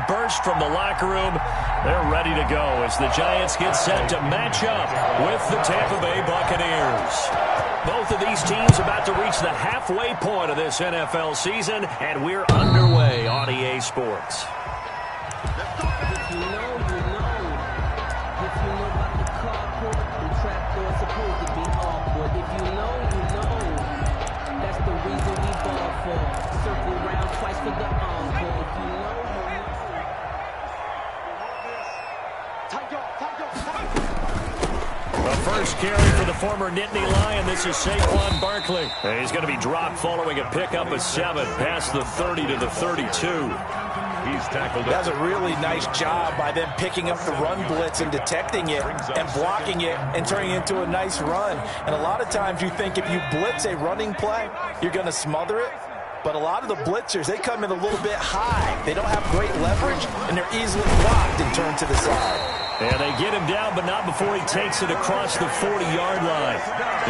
burst from the locker room. They're ready to go as the Giants get set to match up with the Tampa Bay Buccaneers. Both of these teams about to reach the halfway point of this NFL season, and we're underway on EA Sports. First carry for the former Nittany Lion. This is Saquon Barkley. He's going to be dropped following a pickup of 7 past the 30 to the 32. He's tackled. That's a really nice job by them picking up the run blitz and detecting it and blocking it and turning it into a nice run. And a lot of times you think if you blitz a running play, you're going to smother it. But a lot of the blitzers, they come in a little bit high. They don't have great leverage, and they're easily blocked and turned to the side. And they get him down, but not before he takes it across the 40-yard line.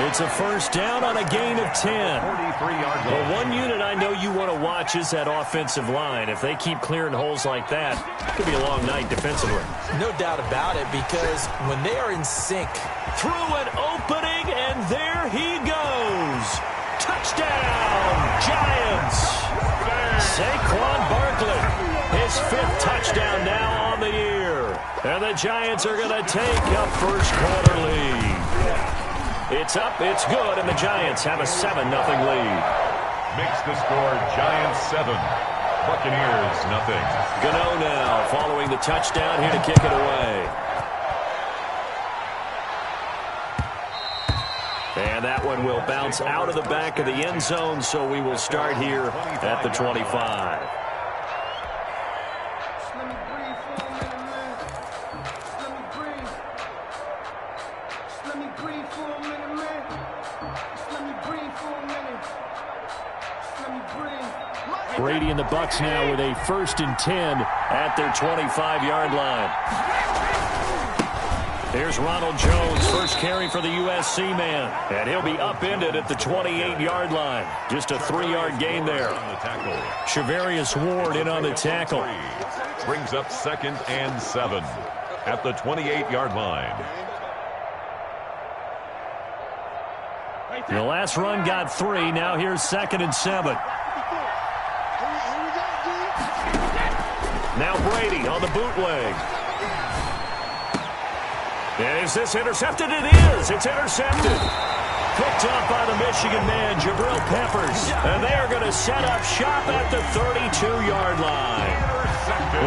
It's a first down on a gain of 10. Well, one unit I know you want to watch is that offensive line. If they keep clearing holes like that, it could be a long night defensively. No doubt about it, because when they are in sync. Through an opening, and there he goes. Touchdown, Giants. Saquon Barkley, his 5th touchdown now on the year. And the Giants are going to take a first-quarter lead. It's up, it's good, and the Giants have a 7-0 lead. Makes the score Giants 7, Buccaneers nothing. Gano now following the touchdown here to kick it away. And that one will bounce out of the back of the end zone, so we will start here at the 25. Brady and the Bucs now with a 1st and 10 at their 25-yard line. Here's Ronald Jones, first carry for the USC man. And he'll be upended at the 28-yard line. Just a 3-yard gain there. Shavarius Ward in on the tackle. Brings up 2nd and 7 at the 28-yard line. The last run got 3. Now here's 2nd and 7. Now Brady on the bootleg. Is this intercepted? It is. It's intercepted. Picked up by the Michigan man, Jabril Peppers. And they are going to set up shop at the 32-yard line.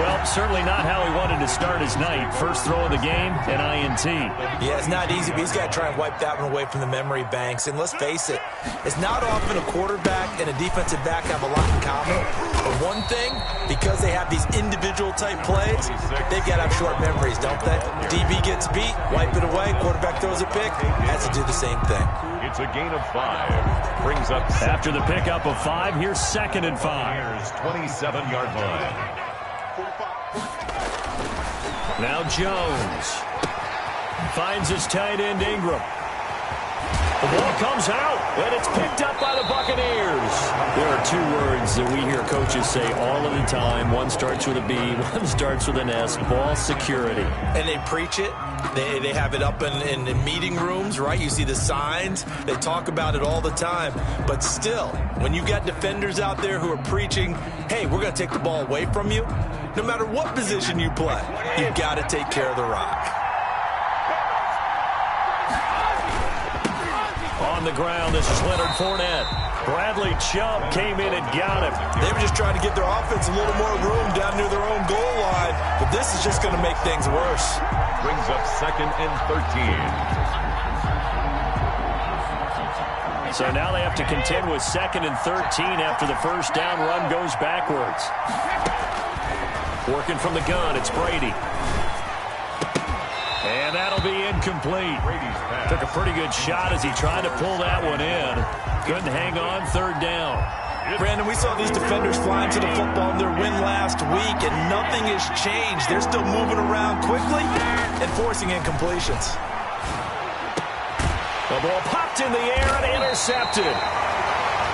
Well, certainly not how he wanted to start his night. First throw of the game, an INT. Yeah, it's not easy, but he's got to try and wipe that one away from the memory banks. And let's face it, it's not often a quarterback and a defensive back have a lot in common. But one thing, because they have these individual type plays, they've got to have short memories, don't they? DB gets beat, wipe it away, quarterback throws a pick, has to do the same thing. It's a gain of 5. Brings up after the pickup of 5, here's 2nd and 5. Here's 27-yard line. Now Jones finds his tight end Ingram. The ball comes out, and it's picked up by the Buccaneers. There are 2 words that we hear coaches say all of the time. One starts with a B, one starts with an S, ball security. And they preach it. They have it up in meeting rooms, right? You see the signs. They talk about it all the time. But still, when you got defenders out there who are preaching, hey, we're going to take the ball away from you, no matter what position you play, you've got to take care of the rock. On the ground, this is Leonard Fournette. Bradley Chubb came in and got him. They were just trying to get their offense a little more room down near their own goal line, but this is just going to make things worse. Brings up 2nd and 13. So now they have to contend with 2nd and 13 after the first down run goes backwards. Working from the gun, it's Brady. And that'll be incomplete. Took a pretty good shot as he tried to pull that one in. Couldn't hang on, 3rd down. Brandon, we saw these defenders flying to the football in their win last week, and nothing has changed. They're still moving around quickly and forcing incompletions. The ball popped in the air and intercepted.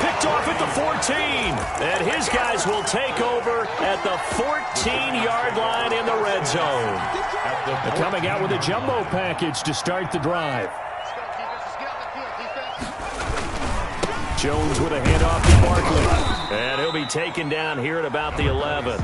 Picked off at the 14. And his guys will take over at the 14-yard line in the red zone. They're coming out with a jumbo package to start the drive. Jones with a handoff to Barkley. And he'll be taken down here at about the 11.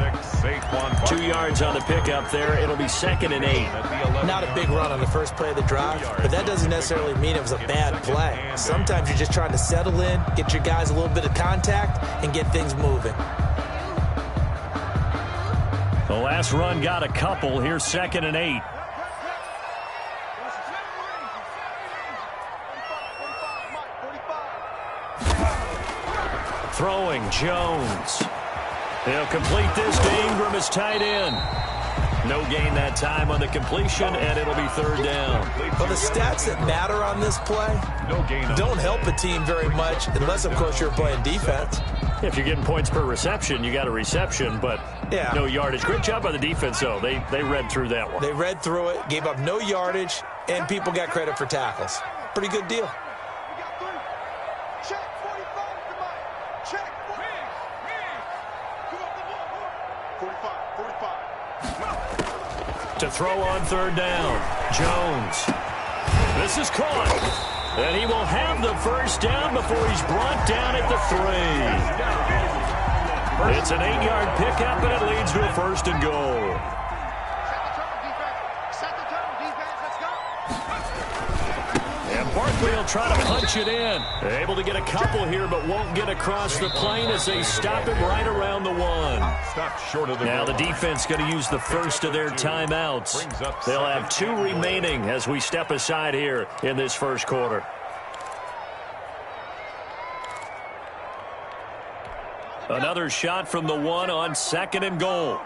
2 yards on the pickup there. It'll be 2nd and 8. Not a big run on the first play of the drive, but that doesn't necessarily mean it was a bad play. Sometimes you're just trying to settle in, get your guys a little bit of contact, and get things moving. The last run got a couple. Here's 2nd and 8. Throwing, Jones. He'll complete this to Ingram as tight end. No gain that time on the completion, and it'll be 3rd down. Well, the stats that matter on this play don't help a team very much, unless, of course, you're playing defense. If you're getting points per reception, you got a reception, but no yardage. Great job by the defense, though. They read through that one. They read through it, gave up no yardage, and people got credit for tackles. Pretty good deal. To throw on 3rd down, Jones. This is caught. And he will have the first down before he's brought down at the 3. It's an 8-yard pickup, and it leads to a 1st and goal. And Barkley will try to punch it in. Able to get a couple here, but won't get across the plane as they stop it right around the 1. Stop short of the now the defense going to use the first of their timeouts. They'll have 2 remaining as we step aside here in this first quarter. Another shot from the 1 on 2nd and goal.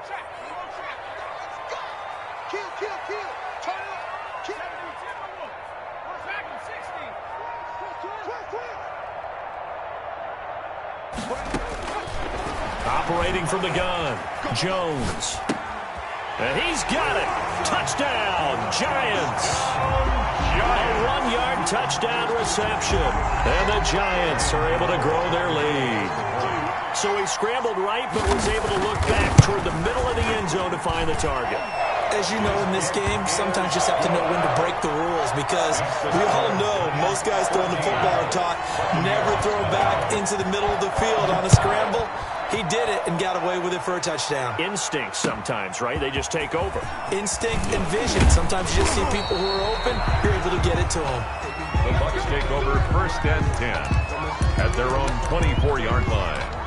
Operating from the gun, Jones. And he's got it. Touchdown, Giants. A 1-yard touchdown reception. And the Giants are able to grow their lead. So he scrambled right, but was able to look back toward the middle of the end zone to find the target. As you know, in this game, sometimes you just have to know when to break the rules, because we all know most guys throwing the football are taught never throw back into the middle of the field on a scramble. He did it and got away with it for a touchdown. Instinct sometimes, right? They just take over. Instinct and vision. Sometimes you just see people who are open, you're able to get it to them. The Bucs take over 1st and 10 at their own 24-yard line.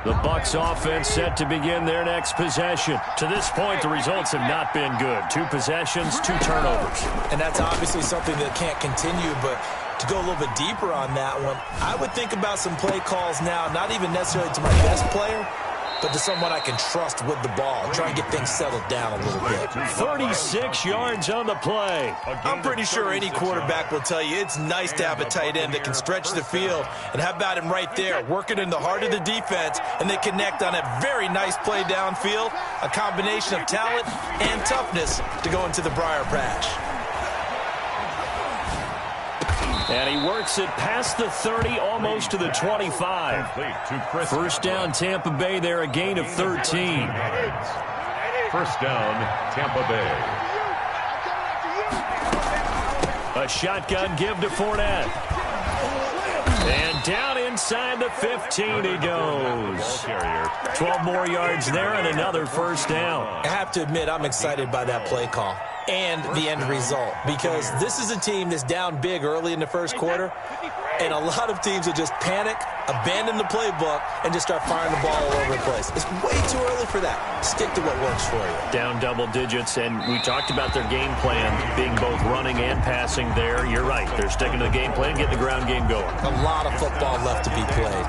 The Bucs offense set to begin their next possession. To this point, the results have not been good. 2 possessions, 2 turnovers. And that's obviously something that can't continue, but to go a little bit deeper on that one, I would think about some play calls now, not even necessarily to my best player, but to someone I can trust with the ball. Try and get things settled down a little bit. 36 yards on the play. I'm pretty sure any quarterback will tell you it's nice to have a tight end that can stretch the field. And how about him right there, working in the heart of the defense, and they connect on a very nice play downfield, a combination of talent and toughness to go into the briar patch. And he works it past the 30, almost to the 25. 1st down, Tampa Bay there, a gain of 13. 1st down, Tampa Bay. A shotgun give to Fournette. And down inside the 15 he goes. 12 more yards there and another 1st down. I have to admit, I'm excited by that play call and the end result, because this is a team that's down big early in the first quarter, and a lot of teams will just panic, abandon the playbook, and just start firing the ball all over the place. It's way too early for that. Stick to what works for you. Down double digits, and we talked about their game plan being both running and passing there. You're right. They're sticking to the game plan, getting the ground game going. A lot of football left to be played.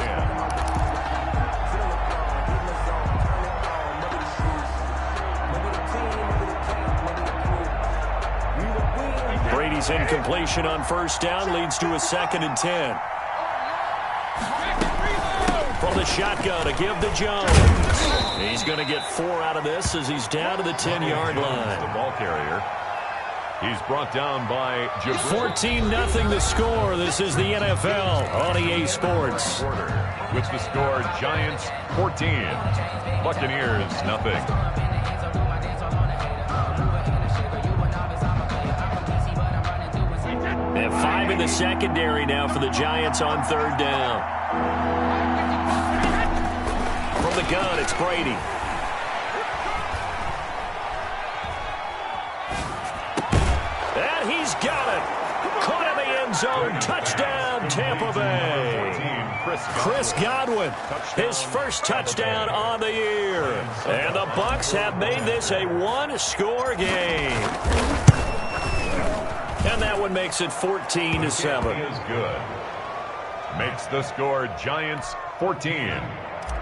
Brady's incompletion on 1st down leads to a 2nd and 10. From the shotgun to give to Jones. He's going to get 4 out of this as he's down to the 10-yard line. The ball carrier. He's brought down by 14-0 the score. This is the NFL on EA Sports. With the score, Giants 14, Buccaneers nothing. And 5 in the secondary now for the Giants on 3rd down. From the gun, it's Brady. And he's got it. Caught in the end zone. Touchdown, Tampa Bay. Chris Godwin, his first touchdown on the year. And the Bucs have made this a 1-score game. And that one makes it 14-7. Is good. Makes the score Giants 14,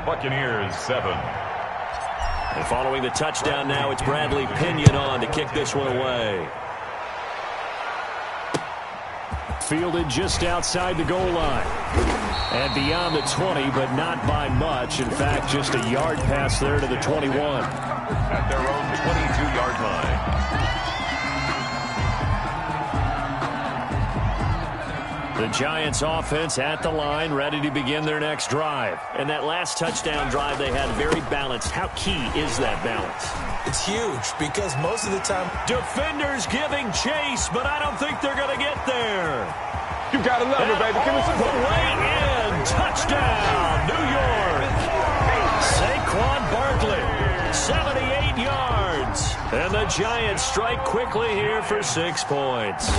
Buccaneers 7. And following the touchdown now, it's Bradley Pinion on to kick this one away. Fielded just outside the goal line. And beyond the 20, but not by much. In fact, just a yard pass there to the 21. At their own 22-yard line. The Giants offense at the line, ready to begin their next drive. And that last touchdown drive they had very balanced. How key is that balance? It's huge because most of the time defenders giving chase, but I don't think they're going to get there. You got to love it, baby. Give me some the way in. Touchdown, New York. Saquon Barkley, 78 yards. And the Giants strike quickly here for 6 points.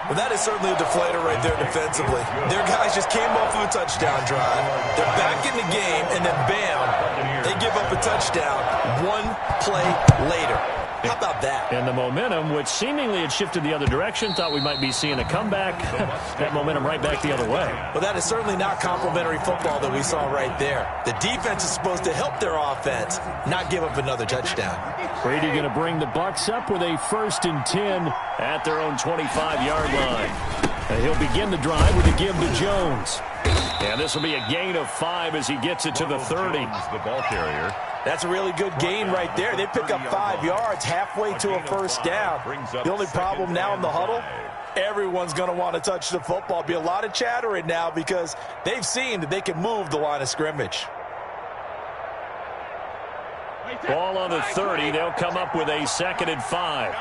Well, that is certainly a deflator right there defensively. Their guys just came off of a touchdown drive. They're back in the game, and then bam, they give up a touchdown 1 play later. How about that? And the momentum, which seemingly had shifted the other direction, thought we might be seeing a comeback. That momentum right back the other way. Well, that is certainly not complimentary football that we saw right there. The defense is supposed to help their offense, not give up another touchdown. Brady going to bring the Bucs up with a 1st and 10 at their own 25-yard line. And he'll begin the drive with a give to Jones. And this will be a gain of 5 as he gets it to the 30. The ball carrier. That's a really good gain right there. They pick up 5 yards halfway to a 1st down. The only problem now in the huddle, everyone's going to want to touch the football. Be a lot of chattering now because they've seen that they can move the line of scrimmage. Ball on the 30. They'll come up with a 2nd and 5.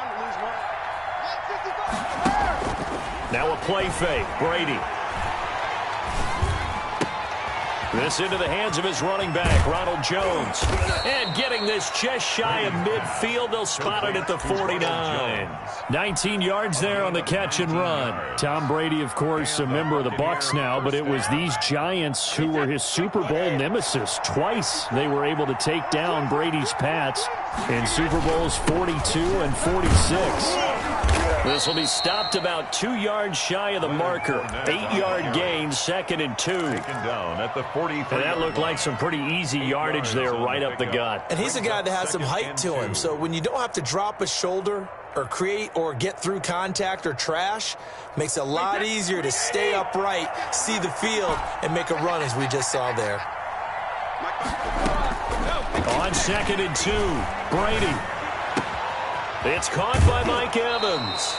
Now a play fake. Brady. This into the hands of his running back, Ronald Jones. And getting this just shy of midfield, they'll spot it at the 49. 19 yards there on the catch and run. Tom Brady, of course, a member of the Bucs now, but it was these Giants who were his Super Bowl nemesis. Twice they were able to take down Brady's Pats in Super Bowls 42 and 46. This will be stopped about 2 yards shy of the marker. 8-yard gain, 2nd and 2. Taken down at the 43. And that looked like some pretty easy yardage there right up the gut. And he's a guy that has some height to him. So when you don't have to drop a shoulder or create or get through contact or trash, makes it a lot easier to stay upright, see the field, and make a run as we just saw there. On 2nd and 2, Brady. It's caught by Mike Evans.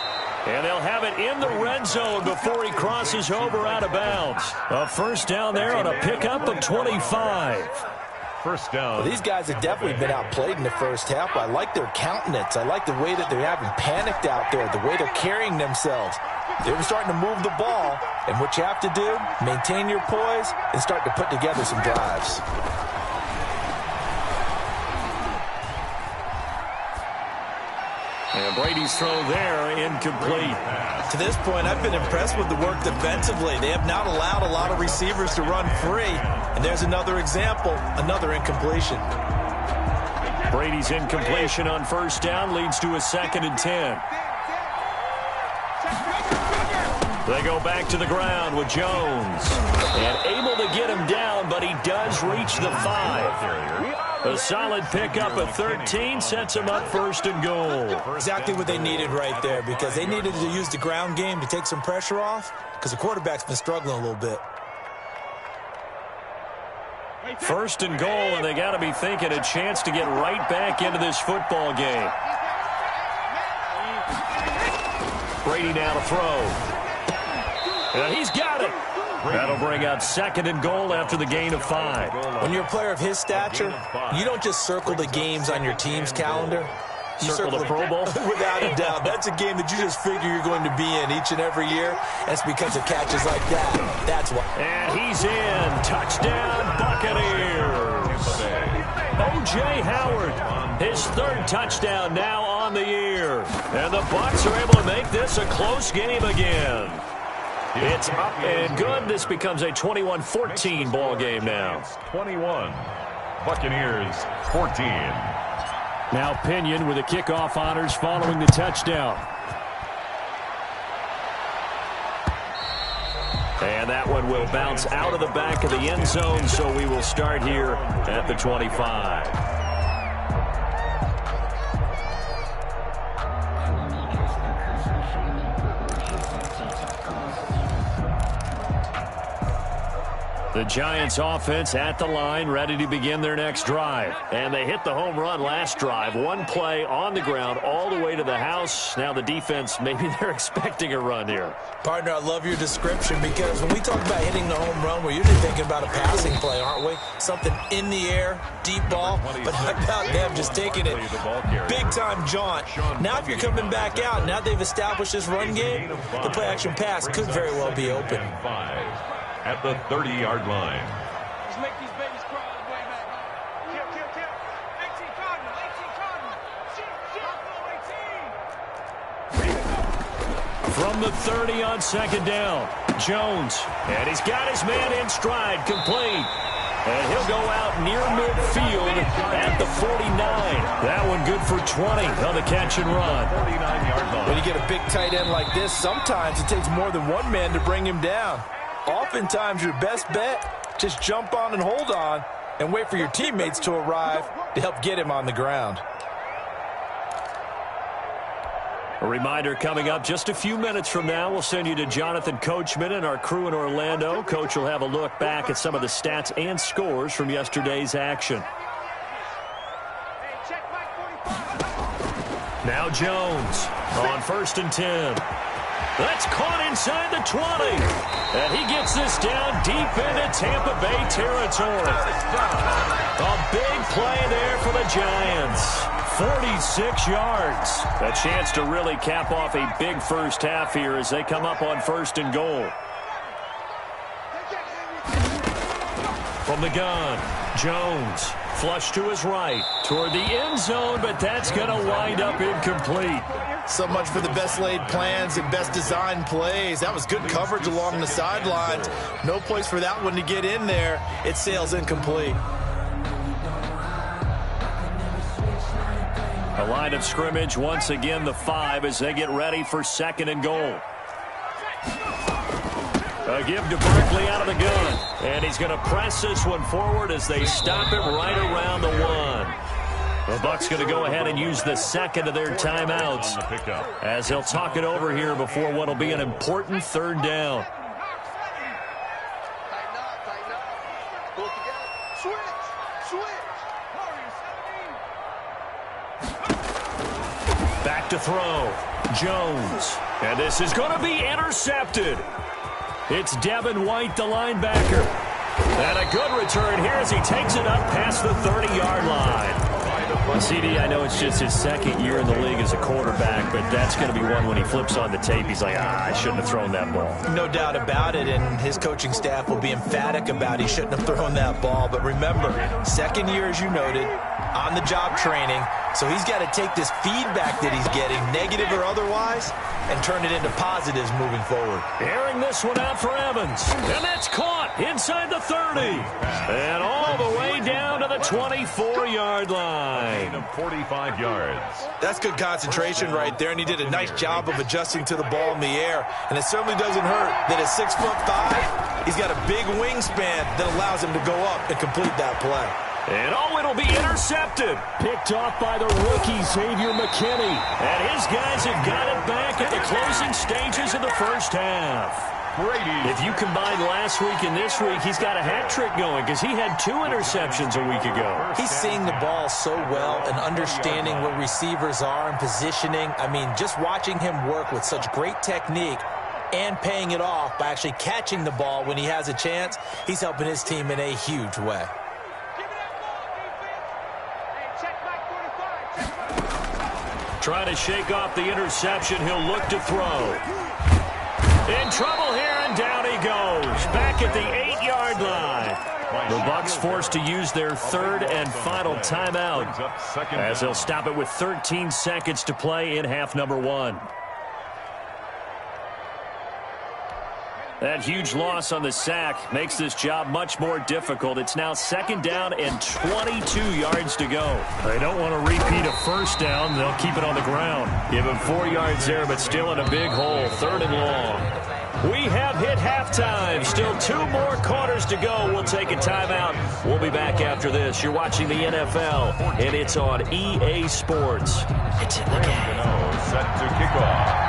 And they'll have it in the red zone before he crosses over out of bounds. A 1st down there on a pickup of 25. 1st down. Well, these guys have definitely been outplayed in the 1st half. I like their countenance. I like the way that they're having panicked out there, the way they're carrying themselves. They're starting to move the ball. And what you have to do, maintain your poise and start to put together some drives. And Brady's throw there, incomplete. To this point, I've been impressed with the work defensively. They have not allowed a lot of receivers to run free. And there's another example, another incompletion. Brady's incompletion on 1st down leads to a 2nd and 10. They go back to the ground with Jones. And able to get him down, but he does reach the 5. A solid pickup of 13 sets him up 1st and goal. Exactly what they needed right there, because they needed to use the ground game to take some pressure off, because the quarterback's been struggling a little bit. First and goal, and they got to be thinking a chance to get right back into this football game. Brady now to throw. And he's got it. That'll bring out second and goal after the gain of 5. When you're a player of his stature, you don't just circle the games on your team's calendar. You circle the Pro Bowl? Without a doubt. That's a game that you just figure you're going to be in each and every year. And it's because of catches like that. That's why. And he's in. Touchdown, Buccaneers. O.J. Howard, his third touchdown now on the year. And the Bucs are able to make this a close game again. It's up and good. This becomes a 21-14 ball game now. 21. Buccaneers 14. Now Pinion with the kickoff honors following the touchdown. And that one will bounce out of the back of the end zone, so we will start here at the 25. The Giants offense at the line, ready to begin their next drive. And they hit the home run last drive. One play on the ground all the way to the house. Now the defense, maybe they're expecting a run here. Partner, I love your description because when we talk about hitting the home run, we're usually thinking about a passing play, aren't we? Something in the air, deep ball. But how about them just taking it big-time jaunt? Now if you're coming back out, now they've established this run game, the play-action pass could very well be open. At the 30-yard line. Let's make these babies crawl all the way back. Kill. 18 Cardinal. 18 Cardinal. From the 30 on second down, Jones. And he's got his man in stride, complete. And he'll go out near midfield at the 49. That one good for 20 on the catch and run. 49-yard line. When you get a big tight end like this, sometimes it takes more than one man to bring him down. Oftentimes, your best bet, just jump on and hold on and wait for your teammates to arrive to help get him on the ground. A reminder coming up just a few minutes from now, we'll send you to Jonathan Coachman and our crew in Orlando. Coach will have a look back at some of the stats and scores from yesterday's action. Now Jones on 1st and 10. That's caught inside the 20. And he gets this down deep into Tampa Bay territory. A big play there for the Giants. 46 yards. A chance to really cap off a big first half here as they come up on 1st and goal. From the gun, Jones flush to his right toward the end zone, but that's going to wind up incomplete. So much for the best laid plans and best designed plays. That was good coverage along the sidelines. No place for that one to get in there. It sails incomplete. A line of scrimmage once again, the 5 as they get ready for 2nd and goal. A give to Barkley out of the gun. And he's going to press this one forward as they stop it right around the 1. The Bucs going to go ahead and use the second of their timeouts as they'll talk it over here before what will be an important 3rd down. Back to throw. Jones. And this is going to be intercepted. It's Devin White, the linebacker. And a good return here as he takes it up past the 30-yard line. Well, CD, I know it's just his 2nd year in the league as a quarterback, but that's going to be one when he flips on the tape. He's like, I shouldn't have thrown that ball. No doubt about it, and his coaching staff will be emphatic about he shouldn't have thrown that ball. But remember, 2nd year, as you noted, on-the-job training, so he's got to take this feedback that he's getting, negative or otherwise, and turn it into positives moving forward. Airing this one out for Evans, and that's caught inside the 30, and all the way down to the 24-yard line. 45 yards. That's good concentration right there, and he did a nice job of adjusting to the ball in the air. And it certainly doesn't hurt that at 6'5", he's got a big wingspan that allows him to go up and complete that play. And it'll be intercepted. Picked off by the rookie, Xavier McKinney. And his guys have got it back at the closing stages of the first half. Brady. If you combine last week and this week, he's got a hat trick going because he had 2 interceptions a week ago. He's seeing the ball so well and understanding where receivers are and positioning. I mean, just watching him work with such great technique and paying it off by actually catching the ball when he has a chance, he's helping his team in a huge way. Trying to shake off the interception. He'll look to throw. In trouble here, and down he goes. Back at the 8-yard line. The Bucs forced to use their 3rd and final timeout as they'll stop it with 13 seconds to play in half number 1. That huge loss on the sack makes this job much more difficult. It's now 2nd down and 22 yards to go. They don't want to repeat a 1st down. They'll keep it on the ground. Give him 4 yards there, but still in a big hole. 3rd and long. We have hit halftime. Still 2 more quarters to go. We'll take a timeout. We'll be back after this. You're watching the NFL, and it's on EA Sports. It's in the game. Set to kick off.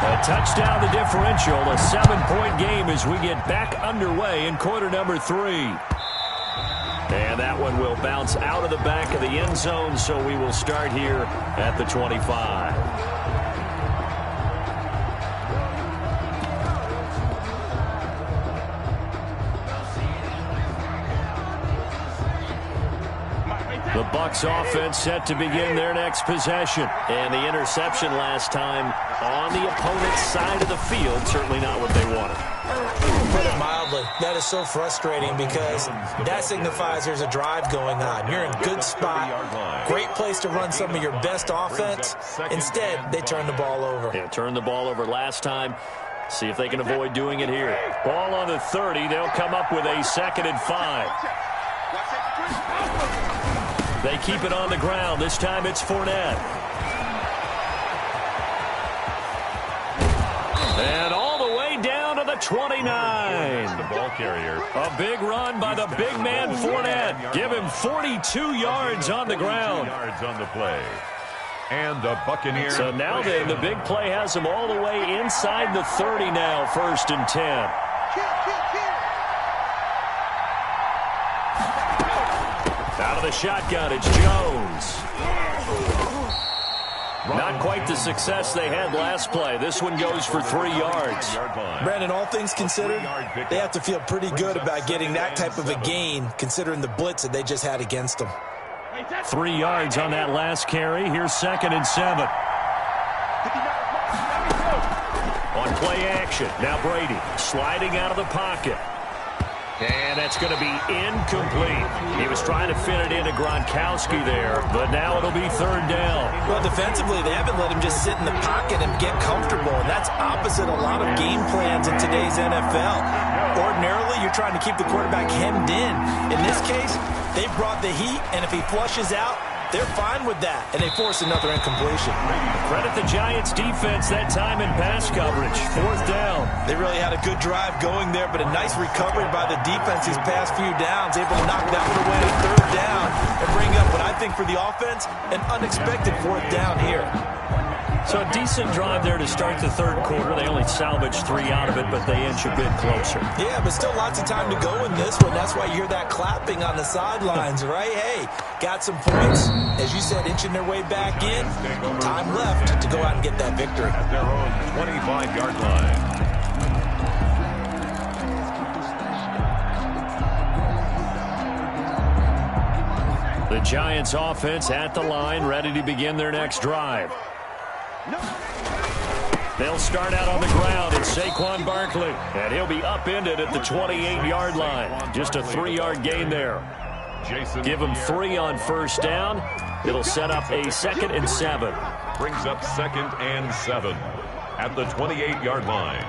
A touchdown, the differential, a 7-point game as we get back underway in quarter number 3. And that one will bounce out of the back of the end zone, so we will start here at the 25. The Bucs offense set to begin their next possession. And the interception last time on the opponent's side of the field, certainly not what they wanted. Put it mildly, that is so frustrating because that signifies there's a drive going on. You're in a good spot, great place to run some of your best offense. Instead, they turn the ball over. Yeah, turned the ball over last time. See if they can avoid doing it here. Ball on the 30. They'll come up with a 2nd and 5. They keep it on the ground. This time it's Fournette. And all the way down to the 29. The ball carrier. A big run by the big man Fournette. Give him 42 yards on the ground. Yards on the play. And the Buccaneers. So now then, the big play has them all the way inside the 30 now, 1st and 10. Out of the shotgun, it's Jones. Not quite the success they had last play. This one goes for 3 yards. Brandon, all things considered, they have to feel pretty good about getting that type of a gain, considering the blitz that they just had against them. 3 yards on that last carry. Here's 2nd and 7. On play action, now Brady sliding out of the pocket. And that's going to be incomplete. He was trying to fit it into Gronkowski there, but now it'll be 3rd down. Well, defensively, they haven't let him just sit in the pocket and get comfortable, and that's opposite a lot of game plans in today's NFL. Ordinarily, you're trying to keep the quarterback hemmed in. In this case, they brought the heat, and if he flushes out, they're fine with that, and they force another incompletion. Credit the Giants' defense that time in pass coverage. 4th down. They really had a good drive going there, but a nice recovery by the defense these past few downs, able to knock that one away on 3rd down and bring up what I think for the offense, an unexpected 4th down here. So a decent drive there to start the 3rd quarter. They only salvaged 3 out of it, but they inch a bit closer. Yeah, but still lots of time to go in this one. That's why you hear that clapping on the sidelines, right? Hey, got some points. As you said, inching their way back in. Time left to go out and get that victory. At their own 25-yard line. The Giants offense at the line, ready to begin their next drive. They'll start out on the ground. It's Saquon Barkley, and he'll be upended at the 28-yard line. Just a 3-yard gain there. Give him 3 on 1st down. It'll set up a 2nd and 7. Brings up 2nd and 7 at the 28-yard line.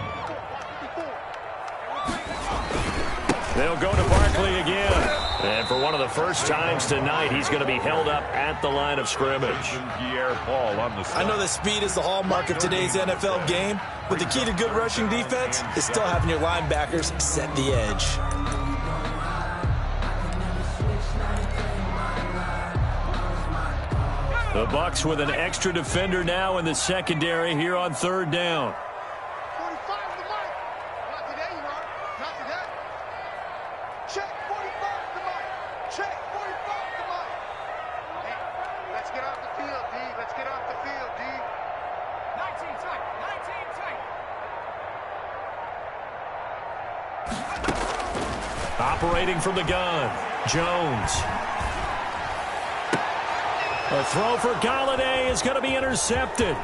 They'll go to Barkley again. And for one of the first times tonight, he's going to be held up at the line of scrimmage. I know that speed is the hallmark of today's NFL game, but the key to good rushing defense is still having your linebackers set the edge. The Bucs with an extra defender now in the secondary here on 3rd down. Check. 45, come on. Hey, let's get off the field, D. Let's get off the field, D. 19 tight. 19 tight. Operating from the gun, Jones. A throw for Galladay is going to be intercepted.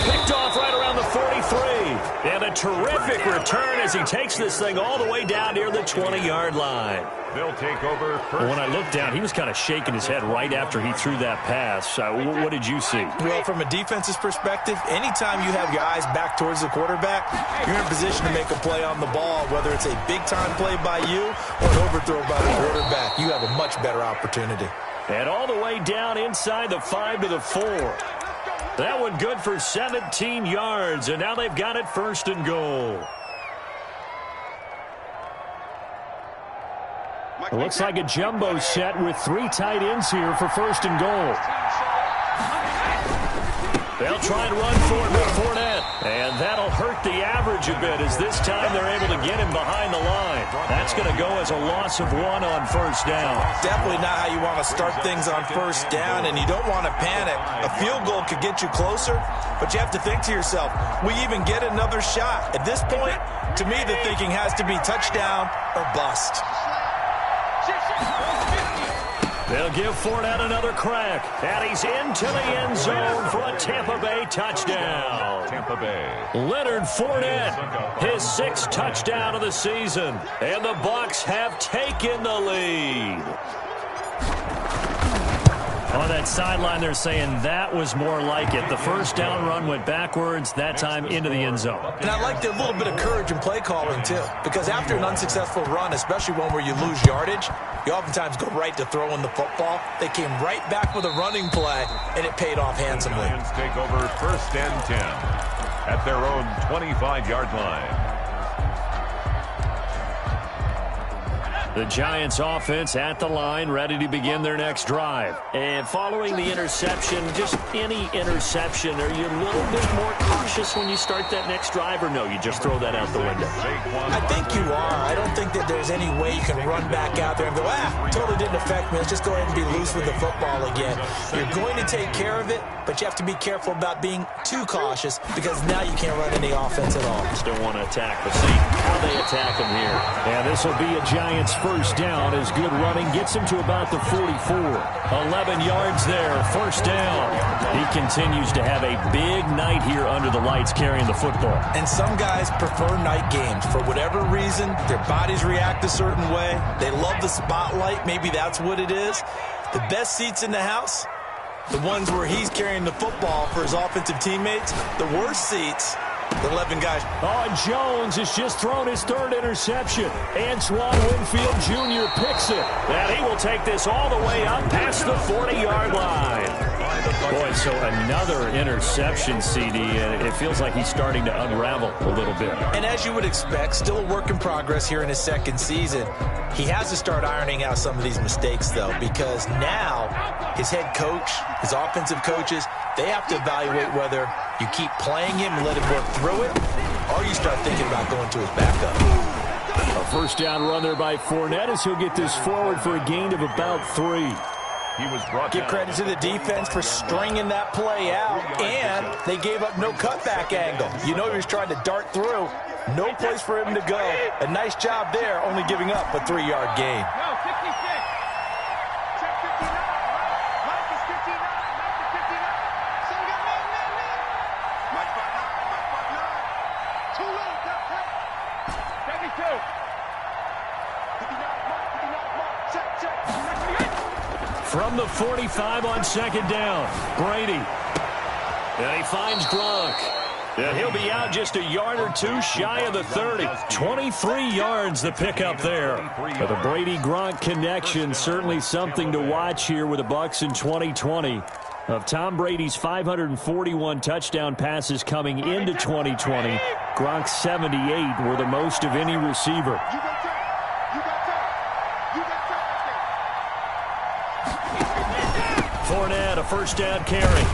Picked off right around the 43. And a terrific return as he takes this thing all the way down near the 20-yard line. They'll take over first. When I looked down, he was kind of shaking his head right after he threw that pass. What did you see? Well, from a defense's perspective, anytime you have your eyes back towards the quarterback, you're in position to make a play on the ball, whether it's a big-time play by you or an overthrow by the quarterback. You have a much better opportunity. And all the way down inside the 5 to the 4. That one good for 17 yards, and now they've got it first and goal. It looks like a jumbo set with 3 tight ends here for first and goal. They'll try and run for it with Fournette. And that'll hurt the average a bit as this time they're able to get him behind the line. That's going to go as a loss of 1 on first down. Definitely not how you want to start things on first down, and you don't want to panic. A field goal could get you closer, but you have to think to yourself, we even get another shot. At this point, to me, the thinking has to be touchdown or bust. They'll give Fournette another crack, and he's into the end zone for a Tampa Bay touchdown. Tampa Bay. Leonard Fournette, his 6th touchdown of the season, and the Bucs have taken the lead. On that sideline, they're saying that was more like it. The first down run went backwards, that time into the end zone. And I like a little bit of courage in play calling, too, because after an unsuccessful run, especially one where you lose yardage, you oftentimes go right to throwing the football. They came right back with a running play, and it paid off handsomely. The Lions take over first and 10 at their own 25-yard line. The Giants offense at the line, ready to begin their next drive. And following the interception, just any interception, are you a little bit more cautious when you start that next drive, or no, you just throw that out the window? I think you are. I don't think that there's any way you can run back out there and go, totally didn't affect me. Let's just go ahead and be loose with the football again. You're going to take care of it, but you have to be careful about being too cautious because now you can't run any offense at all. Just don't want to attack, but see how they attack him here. And this will be a Giants first down as good running gets him to about the 44. 11 yards there, first down. He continues to have a big night here under the lights carrying the football. And some guys prefer night games. For whatever reason, their bodies react a certain way. They love the spotlight. Maybe that's what it is. The best seats in the house, the ones where he's carrying the football for his offensive teammates. The worst seats, the 11 guys. Oh, and Jones has just thrown his 3rd interception. Antoine Winfield Jr. picks it. And he will take this all the way up past the 40-yard line. Boy, so another interception, CD, and it feels like he's starting to unravel a little bit. And as you would expect, still a work in progress here in his 2nd season. He has to start ironing out some of these mistakes, though, because now his head coach, his offensive coaches, they have to evaluate whether you keep playing him and let him work through it, or you start thinking about going to his backup. A first down run there by Fournette as he'll get this forward for a gain of about 3. He was brought Give down. credit to the defense for stringing that play out, and they gave up no cutback angle. You know he was trying to dart through. No place for him to go. A nice job there, only giving up a 3-yard gain. No, 56. Check 59. Mike is 59. Mike is 59. So we got man. Mike 59. Too low. 72. 59. Mark. Check. From the 45 on second down, Brady. And he finds Gronk. And he'll be out just a yard or two shy of the 30. 23 yards the pickup there. But the Brady-Gronk connection, certainly something to watch here with the Bucs in 2020. Of Tom Brady's 541 touchdown passes coming into 2020, Gronk's 78 were the most of any receiver. Fournette, a first down carry.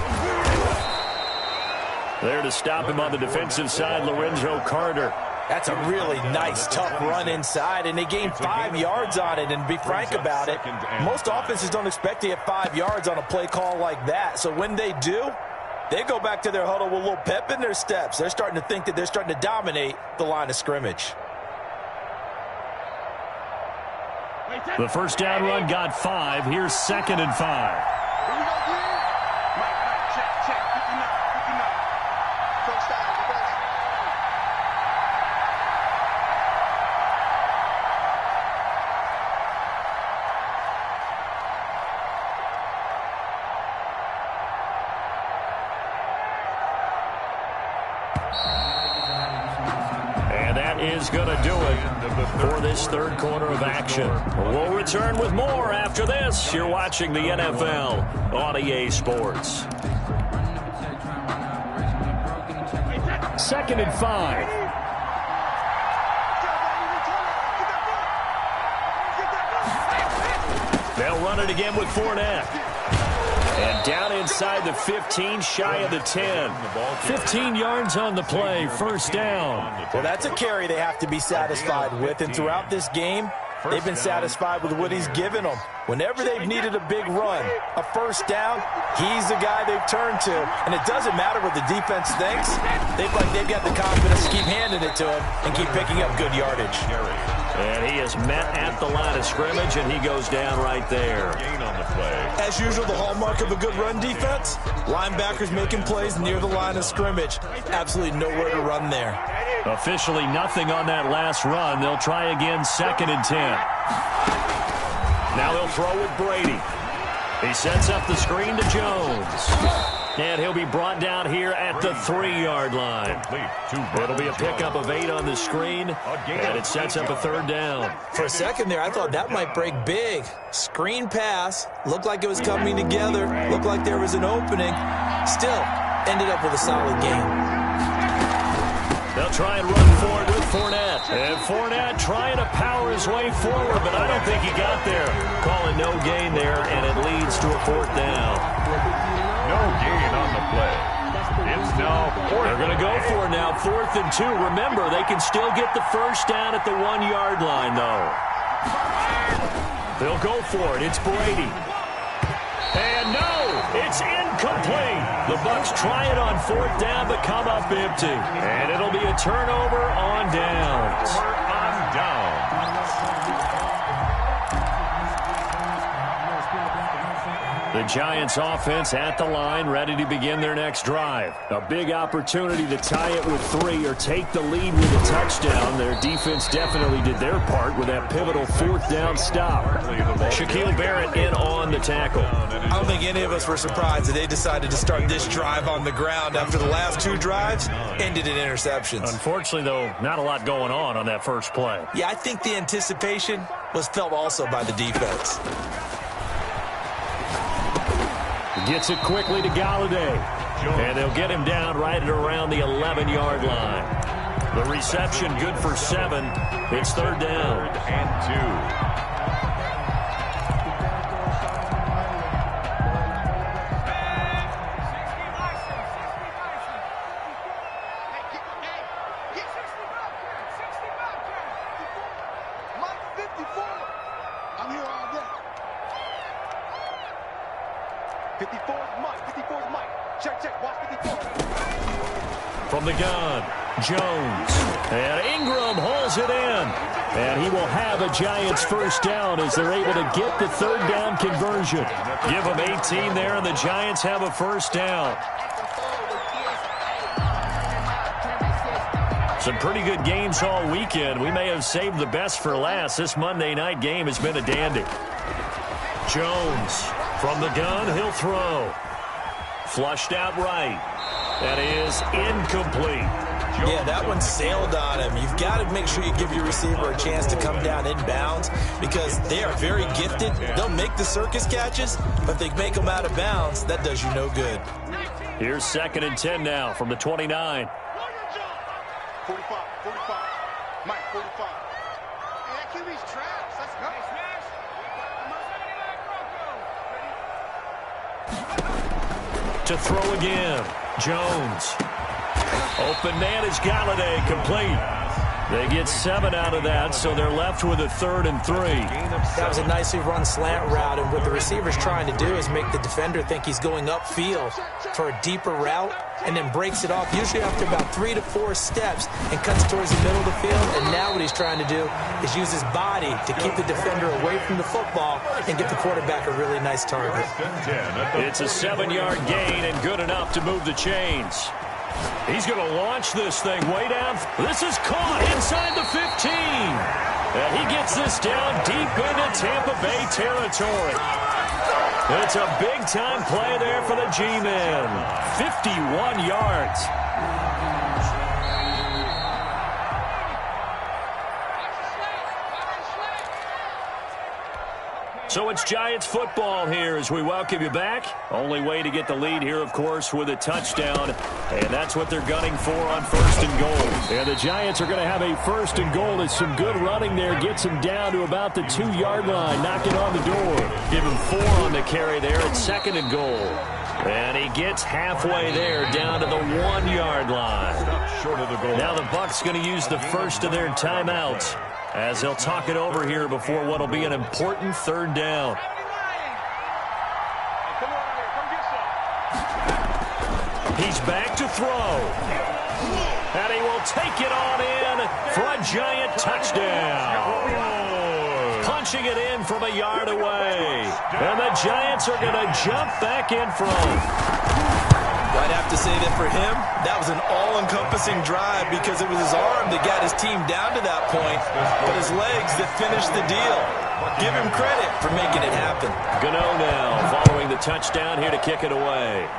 There to stop him on the defensive side, Lorenzo Carter. That's a really nice, tough run inside, and they gained 5 yards on it. And to be frank about it, most offenses don't expect to get 5 yards on a play call like that. So when they do, they go back to their huddle with a little pep in their steps. They're starting to think that they're starting to dominate the line of scrimmage. The first down run got 5. Here's 2nd and 5. Is going to do it for this third quarter of action. We'll return with more after this. You're watching the NFL on EA Sports. 2nd and 5. They'll run it again with Fournette. And down inside the 15, shy of the 10. 15 yards on the play, first down. Well, that's a carry they have to be satisfied with. And throughout this game, they've been satisfied with what he's given them. Whenever they've needed a big run, a first down, he's the guy they've turned to. And it doesn't matter what the defense thinks. They've got the confidence to keep handing it to him and keep picking up good yardage. And he is met at the line of scrimmage, and he goes down right there. As usual, the hallmark of a good run defense, linebackers making plays near the line of scrimmage. Absolutely nowhere to run there. Officially nothing on that last run. They'll try again, 2nd and 10. Now he'll throw with Brady. He sets up the screen to Jones. And he'll be brought down here at the 3-yard line. It'll be a pickup of 8 on the screen, and it sets up a third down. For a second there, I thought that might break big. Screen pass, looked like it was coming together, looked like there was an opening. Still, ended up with a solid game. They'll try and run forward with Fournette. And Fournette trying to power his way forward, but I don't think he got there. Calling no gain there, and it leads to a 4th down. No gain on the play. It's now 4th. They're going to go for it now, 4th and 2. Remember, they can still get the first down at the 1-yard line, though. They'll go for it. It's Brady. And no, it's incomplete. The Bucs try it on 4th down, but come up empty. And it'll be a turnover on downs. On down. The Giants offense at the line, ready to begin their next drive. A big opportunity to tie it with 3 or take the lead with a touchdown. Their defense definitely did their part with that pivotal 4th down stop. Shaquille Barrett in on the tackle. I don't think any of us were surprised that they decided to start this drive on the ground after the last 2 drives ended in interceptions. Unfortunately, though, not a lot going on that first play. Yeah, I think the anticipation was felt also by the defense. Gets it quickly to Galladay. And they'll get him down right at around the 11-yard line. The reception good for 7. It's 3rd down. 3rd and 2. From the gun, Jones. And Ingram holds it in. And he will have a Giants first down as they're able to get the 3rd down conversion. Give them 18 there, and the Giants have a first down. Some pretty good games all weekend. We may have saved the best for last. This Monday night game has been a dandy. Jones from the gun, he'll throw. Flushed out right. That is incomplete. Yeah, that one sailed on him. You've got to make sure you give your receiver a chance to come down inbounds because they are very gifted. They'll make the circus catches, but if they make them out of bounds, that does you no good. Here's 2nd and 10 now from the 29. 45, 45. Mike, 45. Hey, that QB's trash. Let's go. To throw again. Jones. Open man is Galladay, complete. They get 7 out of that, so they're left with a 3rd and 3. That was a nicely run slant route, and what the receiver's trying to do is make the defender think he's going upfield for a deeper route, and then breaks it off, usually after about 3 to 4 steps, and cuts towards the middle of the field. And now what he's trying to do is use his body to keep the defender away from the football and get the quarterback a really nice target. It's a 7-yard gain and good enough to move the chains. He's going to launch this thing way down. This is caught inside the 15. And he gets this down deep into Tampa Bay territory. It's a big-time play there for the G-Men. 51 yards. So it's Giants football here as we welcome you back. Only way to get the lead here, of course, with a touchdown. And that's what they're gunning for on 1st and goal. And the Giants are going to have a 1st and goal. As some good running there gets him down to about the 2-yard line. Knocking on the door. Give him 4 on the carry there at 2nd and goal. And he gets halfway there down to the 1-yard line. Short of the goal. Now the Bucs going to use the first of their timeouts as they'll talk it over here before what will be an important 3rd down. He's back to throw. And he will take it on in for a Giant touchdown. Punching it in from a yard away. And the Giants are going to jump back in front. I'd have to say that for him, that was an all-encompassing drive because it was his arm that got his team down to that point, but his legs that finished the deal. Give him credit for making it happen. Gano now following the touchdown here to kick it away.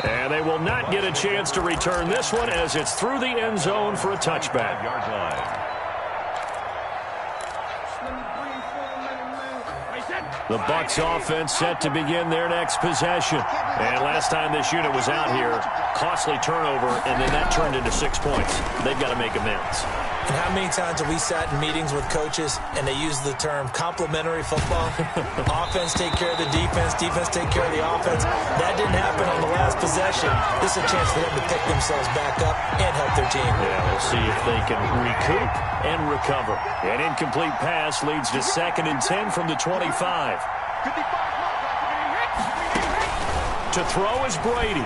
And they will not get a chance to return this one as it's through the end zone for a touchback. Yard line. The Bucs offense set to begin their next possession. And last time this unit was out here, costly turnover, and then that turned into 6 points. They've got to make amends. And how many times have we sat in meetings with coaches and they use the term complementary football? Offense take care of the defense, defense take care of the offense. That didn't happen on the last possession. This is a chance for them to pick themselves back up and help their team. Yeah, we'll see if they can recoup and recover. An incomplete pass leads to 2nd and 10 from the 25. To throw is Brady.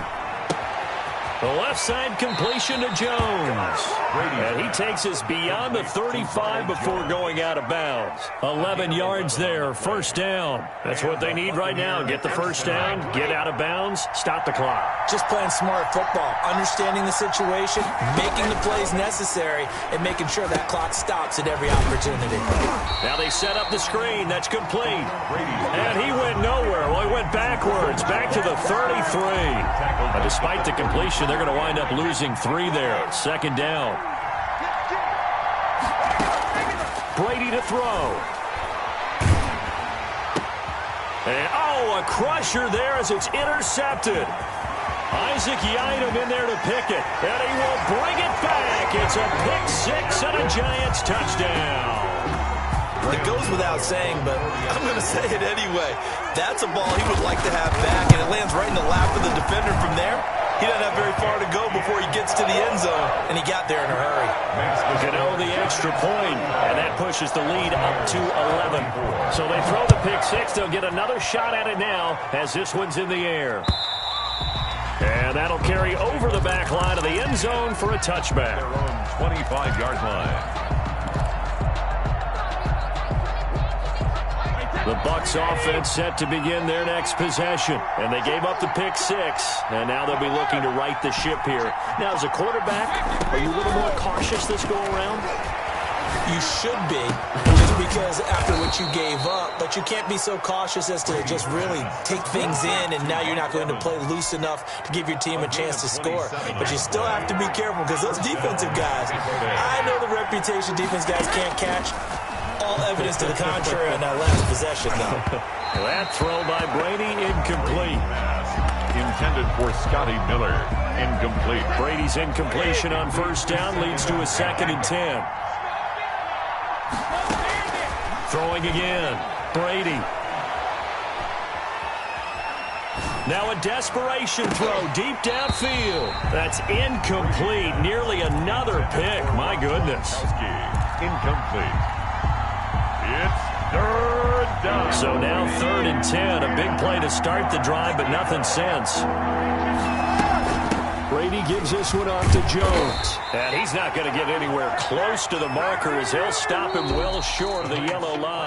The left side completion to Jones. And he takes us beyond the 35 before going out of bounds. 11 yards there, 1st down. That's what they need right now. Get the 1st down, get out of bounds, stop the clock. Just playing smart football, understanding the situation, making the plays necessary, and making sure that clock stops at every opportunity. Now they set up the screen. That's complete. And he went nowhere. Well, he went backwards, back to the 33. Despite the completion, they're going to wind up losing 3 there. 2nd down. Brady to throw. And, a crusher there as it's intercepted. Isaac Yiadom in there to pick it. And he will bring it back. It's a pick 6 and a Giants touchdown. It goes without saying, but I'm going to say it anyway. That's a ball he would like to have back, and it lands right in the lap of the defender from there. He doesn't have very far to go before he gets to the end zone, and he got there in a hurry. Gano the extra point, and that pushes the lead up to 11. So they throw the pick 6. They'll get another shot at it now as this one's in the air. And that'll carry over the back line of the end zone for a touchback. Their own 25-yard line. The Bucs offense set to begin their next possession. And they gave up the pick 6. And now they'll be looking to right the ship here. Now, as a quarterback, are you a little more cautious this go around? You should be, just because after what you gave up. But you can't be so cautious as to just really take things in, and now you're not going to play loose enough to give your team a chance to score. But you still have to be careful because those defensive guys, I know the reputation defense guys can't catch. All evidence to the contrary on that last possession, though. That throw by Brady, incomplete. Intended for Scotty Miller. Incomplete. Brady's incompletion on 1st down leads to a 2nd and 10. Throwing again. Brady. Now a desperation throw deep downfield. That's incomplete. Nearly another pick. My goodness. Incomplete. It's third down. So now 3rd and 10. A big play to start the drive, but nothing since. Brady gives this one off to Jones. And he's not going to get anywhere close to the marker as he'll stop him well short of the yellow line.